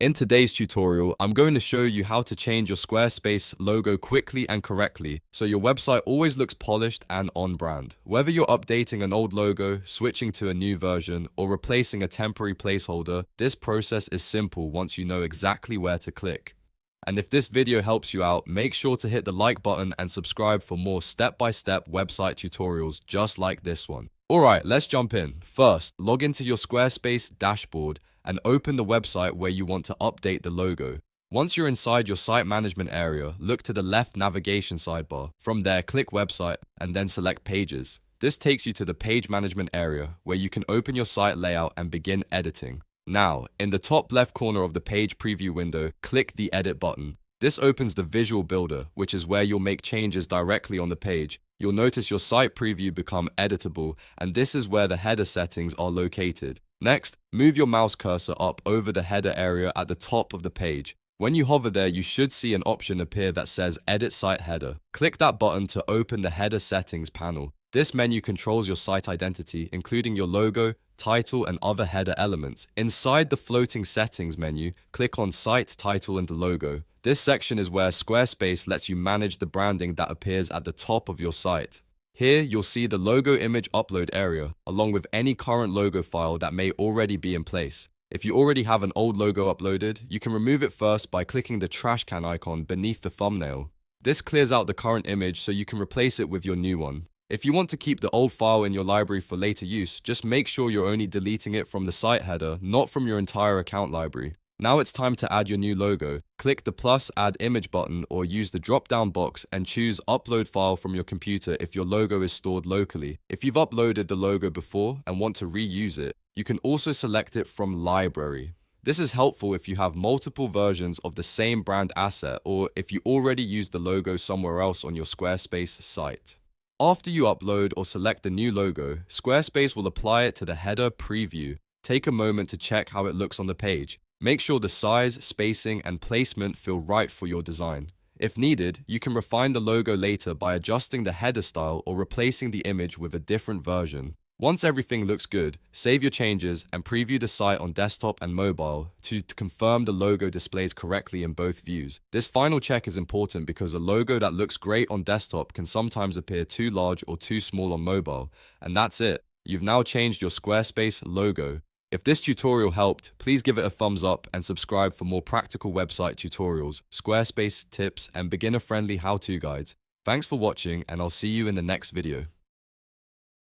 In today's tutorial, I'm going to show you how to change your Squarespace logo quickly and correctly so your website always looks polished and on brand. Whether you're updating an old logo, switching to a new version, or replacing a temporary placeholder, this process is simple once you know exactly where to click. And if this video helps you out, make sure to hit the like button and subscribe for more step-by-step website tutorials just like this one. Alright, let's jump in. First, log into your Squarespace dashboard and open the website where you want to update the logo. Once you're inside your site management area, look to the left navigation sidebar. From there, click Website and then select Pages. This takes you to the Page Management area where you can open your site layout and begin editing. Now, in the top left corner of the page preview window, click the Edit button. This opens the Visual Builder, which is where you'll make changes directly on the page. You'll notice your site preview become editable, and this is where the header settings are located. Next, move your mouse cursor up over the header area at the top of the page. When you hover there, you should see an option appear that says Edit Site Header. Click that button to open the Header Settings panel. This menu controls your site identity, including your logo, title, and other header elements. Inside the floating settings menu, click on Site Title and Logo. This section is where Squarespace lets you manage the branding that appears at the top of your site. Here, you'll see the logo image upload area, along with any current logo file that may already be in place. If you already have an old logo uploaded, you can remove it first by clicking the trash can icon beneath the thumbnail. This clears out the current image so you can replace it with your new one. If you want to keep the old file in your library for later use, just make sure you're only deleting it from the site header, not from your entire account library. Now it's time to add your new logo. Click the plus Add Image button or use the drop-down box and choose Upload File from your computer if your logo is stored locally. If you've uploaded the logo before and want to reuse it, you can also select it from Library. This is helpful if you have multiple versions of the same brand asset or if you already use the logo somewhere else on your Squarespace site. After you upload or select the new logo, Squarespace will apply it to the header preview. Take a moment to check how it looks on the page. Make sure the size, spacing, and placement feel right for your design. If needed, you can refine the logo later by adjusting the header style or replacing the image with a different version. Once everything looks good, save your changes and preview the site on desktop and mobile to confirm the logo displays correctly in both views. This final check is important because a logo that looks great on desktop can sometimes appear too large or too small on mobile. And that's it. You've now changed your Squarespace logo. If this tutorial helped, please give it a thumbs up and subscribe for more practical website tutorials, Squarespace tips, and beginner-friendly how-to guides. Thanks for watching, and I'll see you in the next video.